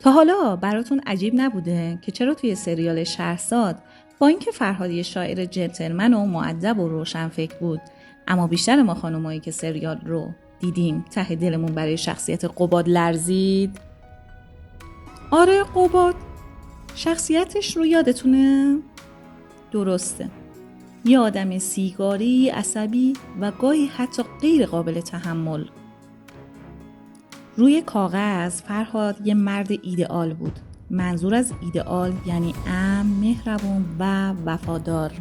تا حالا براتون عجیب نبوده که چرا توی سریال شهرزاد با اینکه فرهاد یه شاعر جنتلمن و مؤدب و روشنفکر بود، اما بیشتر ما خانمایی که سریال رو دیدیم ته دلمون برای شخصیت قباد لرزید؟ آره، قباد شخصیتش رو یادتونه؟ درسته، یه آدم سیگاری، عصبی و گاهی حتی غیر قابل تحمل. روی کاغذ فرهاد یه مرد ایدئال بود. منظور از ایدئال یعنی امن، مهربون و وفادار.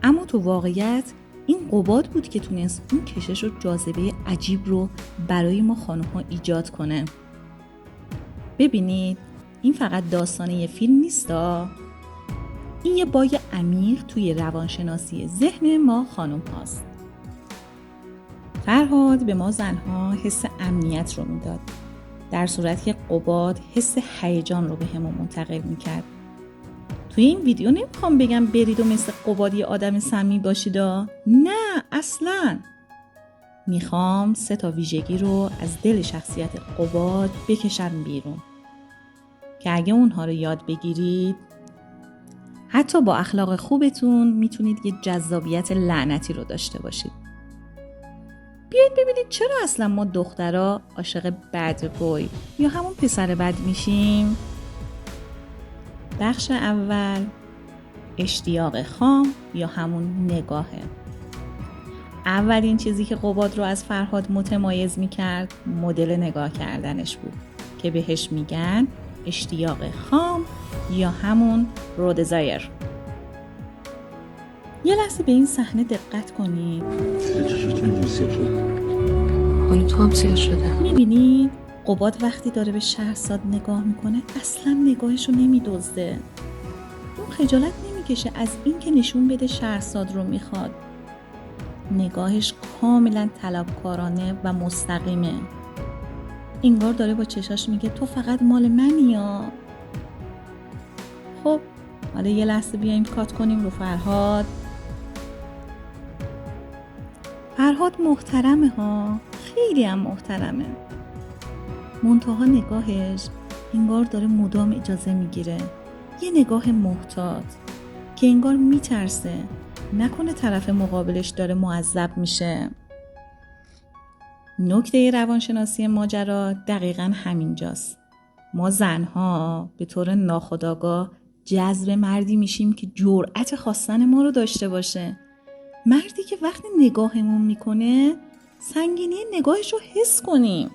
اما تو واقعیت این قباد بود که تونست اون کشش و جاذبه عجیب رو برای ما خانم‌ها ایجاد کنه. ببینید، این فقط داستانه یه فیلم نیستا. این یه باگ عمیق توی روانشناسی ذهن ما خانم هاست. فرهاد به ما زنها حس امنیت رو میداد، در صورتی که قباد حس هیجان رو به همون منتقل میکرد. توی این ویدیو نمیخوام بگم برید و مثل قباد یه آدم سمی باشید، نه اصلاً. میخوام 3 ویژگی رو از دل شخصیت قباد بکشم بیرون که اگه اونها رو یاد بگیرید، حتی با اخلاق خوبتون میتونید یه جذابیت لعنتی رو داشته باشید. بیایید ببینید چرا اصلا ما دخترها عاشق بد بوی یا همون پسر بد میشیم. بخش اول، اشتیاق خام یا همون نگاهه. اولین چیزی که قباد رو از فرهاد متمایز میکرد مدل نگاه کردنش بود که بهش میگن اشتیاق خام یا همون رودزایر. یه لحظه به این صحنه دقت کنید. حالا تو هم سیاه شده. میبینید قباد وقتی داره به شهرزاد نگاه میکنه اصلا نگاهش رو نمیدزده. اون خجالت نمیکشه از این که نشون بده شهرزاد رو میخواد. نگاهش کاملا طلبکارانه و مستقیمه. انگار داره با چشاش میگه تو فقط مال منی یا. خب حالا یه لحظه بیایم کات کنیم رو فرهاد. فرهاد محترمه ها، خیلی هم محترمه. منتها نگاهش انگار داره مدام اجازه میگیره. یه نگاه محتاط که انگار میترسه نکنه طرف مقابلش داره معذب میشه. نکته روانشناسی ماجرا دقیقاً همینجاست. ما زنها به طور ناخودآگاه جذب مردی میشیم که جرأت خواستن ما رو داشته باشه. مردی که وقتی نگاهمون میکنه سنگینی نگاهش رو حس کنیم.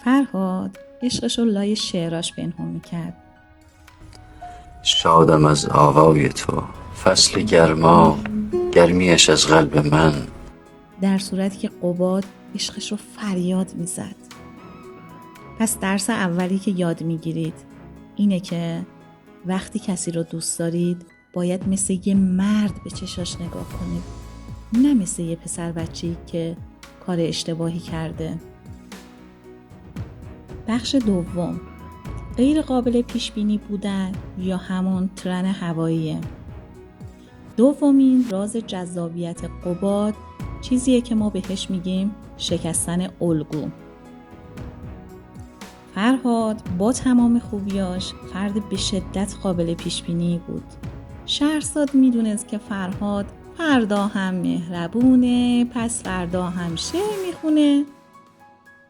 فرهاد عشقش رو لای شعراش پنهون میکرد. شادم از آوای تو، فصل گرما، گرمیش از قلب من. در صورتی که قباد عشقش رو فریاد میزد. پس درس اولی که یاد میگیرید اینه که وقتی کسی رو دوست دارید باید مثل یه مرد به چشاش نگاه کنید، نه مثل یه پسر بچه‌ای که کار اشتباهی کرده. بخش دوم، غیر قابل پیش بینی بودن یا همون ترن هواییه. دومین راز جذابیت قباد چیزیه که ما بهش میگیم شکستن الگو. فرهاد با تمام خوبیاش فرد به شدت قابل پیش بینی بود. شهرزاد میدونست که فرهاد فردا هم مهربونه، پس فردا هم شعر میخونه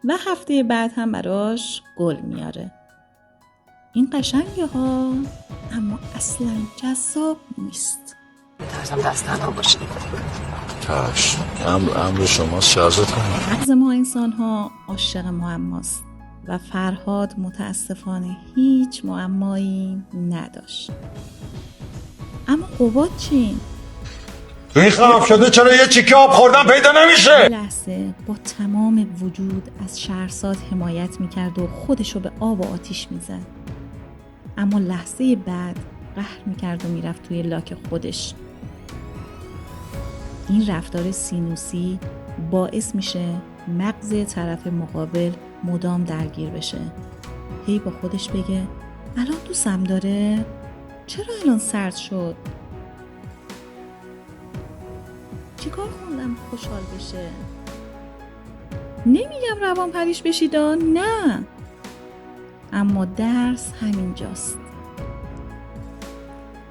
و هفته بعد هم براش گل میاره. این قشنگه ها، اما اصلا جذاب نیست. میترسم دست تنها باشی. چشم، امر شماست شهرزاد خانم. مغز ما انسان ها عاشق معماست و فرهاد متاسفانه هیچ معمایی نداشت. اما قباد چی؟ تو این خراب شده چرا یه چیکه آب خوردن پیدا نمیشه؟ یه لحظه با تمام وجود از شهرزاد حمایت میکرد و خودشو به آب و آتیش میزد. اما لحظه بعد قهر میکرد و میرفت توی لاک خودش. این رفتار سینوسی باعث میشه مغز طرف مقابل مدام درگیر بشه. هی با خودش بگه الان دوستم داره؟ چرا الان سرد شد؟ چیکار خوندم خوشحال بشه؟ نمیگم روان پریش بشید، نه، اما درس همینجاست.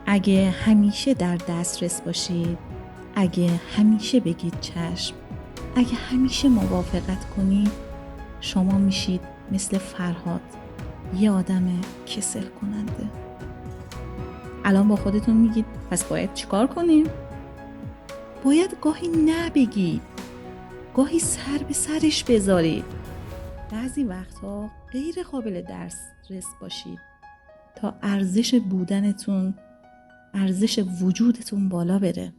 اگه همیشه در دسترس باشید، اگه همیشه بگید چشم، اگه همیشه موافقت کنید، شما میشید مثل فرهاد، یه آدم کسل کننده. الان با خودتون میگید پس باید چیکار کنیم؟ باید گاهی نبگید، گاهی سر به سرش بذارید. بعضی وقتها غیر قابل دسترس باشید تا ارزش بودنتون، ارزش وجودتون بالا بره.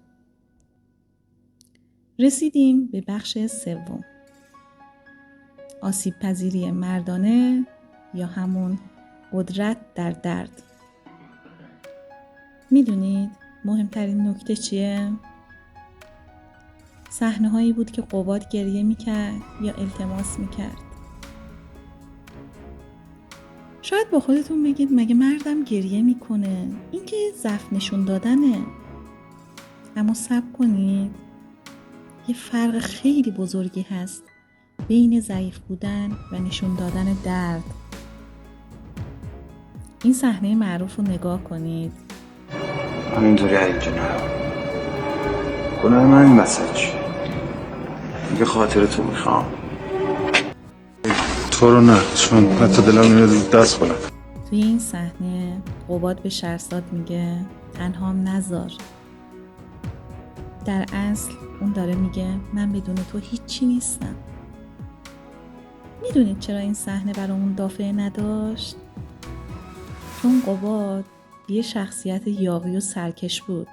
رسیدیم به بخش سوم، آسیب پذیری مردانه یا همون قدرت در درد. میدونید مهمترین نکته چیه؟ صحنه هایی بود که قباد گریه میکرد یا التماس میکرد. شاید با خودتون بگید مگه مردم گریه میکنه؟ این که ضعف نشون دادنه. اما صبر کنید، یه فرق خیلی بزرگی هست بین ضعیف بودن و نشون دادن درد. این صحنه معروف رو نگاه کنید. همینطوری اینجا نرم. گناه من این وسط چیه؟ دیگه خاطرتو میخوام. تو رو نه، چون حتی دلم نمیاد دست کنم. توی این صحنه قباد به شهرزاد میگه تنهام نذار. در اصل اون داره میگه من بدون تو هیچی نیستم. میدونید چرا این صحنه برامون دافعه نداشت؟ چون قباد یه شخصیت یاغی و سرکش بود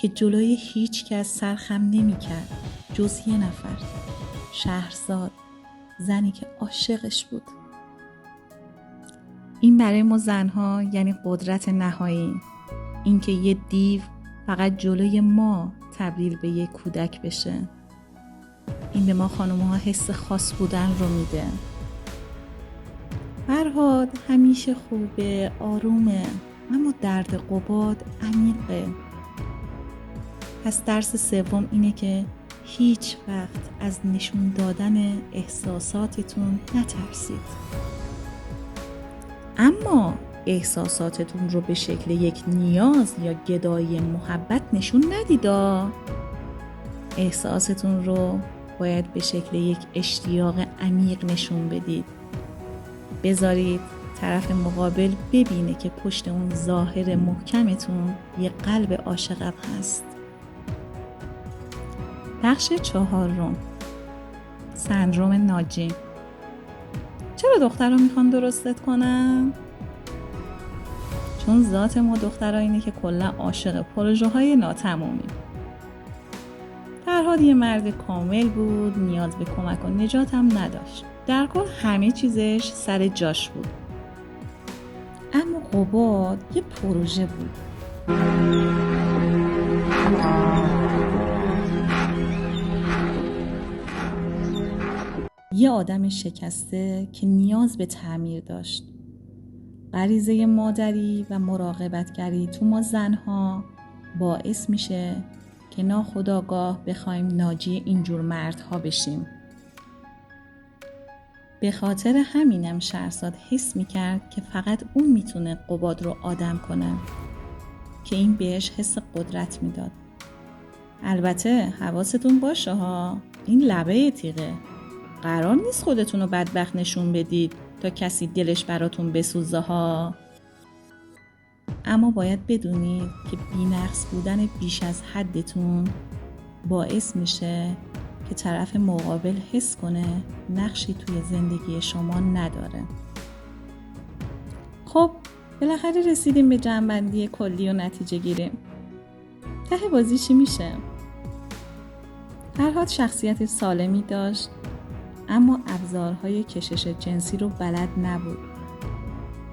که جلوی هیچ کس سرخم نمی‌کرد جز یه نفر، شهرزاد، زنی که عاشقش بود. این برای ما زنها یعنی قدرت نهایی، این که یه دیو فقط جلوی ما تبدیل به یک کودک بشه. این به ما خانم‌ها حس خاص بودن رو میده. فرهاد همیشه خوبه، آرومه، اما درد قباد عمیقه. پس درس سوم اینه که هیچ وقت از نشون دادن احساساتتون نترسید. اما احساساتتون رو به شکل یک نیاز یا گدایی محبت نشون ندیدا. احساستون رو باید به شکل یک اشتیاق عمیق نشون بدید. بذارید طرف مقابل ببینه که پشت اون ظاهر محکمتون یه قلب عاشقم هست. بخش 4، سندروم ناجی. چرا دخترها میخوان درستت کنن؟ چون ذات ما دخترها اینه که کلا عاشق پروژه های ناتمامی. فرهاد یه مرد کامل بود، نیاز به کمک و نجات هم نداشت. در کل همه چیزش سر جاش بود. اما قباد یه پروژه بود. یه آدم شکسته که نیاز به تعمیر داشت. غریزه مادری و مراقبتگری تو ما زنها باعث میشه که ناخودآگاه بخوایم ناجی اینجور مردها بشیم. به خاطر همینم شهرزاد حس میکرد که فقط اون میتونه قباد رو آدم کنه، که این بهش حس قدرت میداد. البته حواستون باشه ها، این لبه تیغه. قرار نیست خودتون رو بدبخت نشون بدید تا کسی دلش براتون بسوزه ها. اما باید بدونید که بی‌نقص بودن بیش از حدتون باعث میشه که طرف مقابل حس کنه نقشی توی زندگی شما نداره. خب بالاخره رسیدیم به جمع‌بندی کلی و نتیجه گیری. ته بازی چی میشه؟ فرهاد شخصیت سالمی داشت، اما ابزارهای کشش جنسی رو بلد نبود.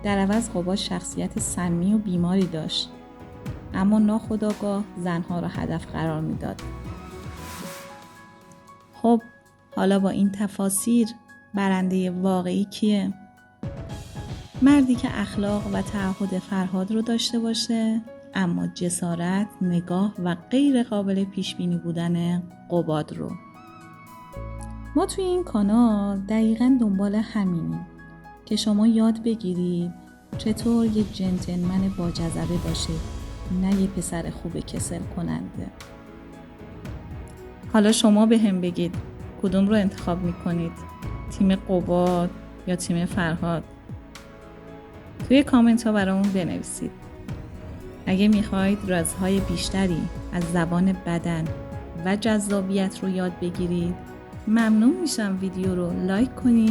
در عوض قباد شخصیت سمی و بیماری داشت، اما ناخودآگاه زنها را هدف قرار میداد. خب حالا با این تفاسیر برنده واقعی کیه؟ مردی که اخلاق و تعهد فرهاد رو داشته باشه، اما جسارت، نگاه و غیر قابل پیش بینی بودن قباد رو. ما توی این کانال دقیقاً دنبال همینیم که شما یاد بگیرید چطور یه جنتلمن با جذبه باشید، نه یه پسر خوب کسل کننده. حالا شما به هم بگید کدوم رو انتخاب میکنید، تیم قباد یا تیم فرهاد؟ توی کامنت ها برامون بنویسید. اگه میخواید رازهای بیشتری از زبان بدن و جذابیت رو یاد بگیرید، ممنون میشم ویدیو رو لایک کنید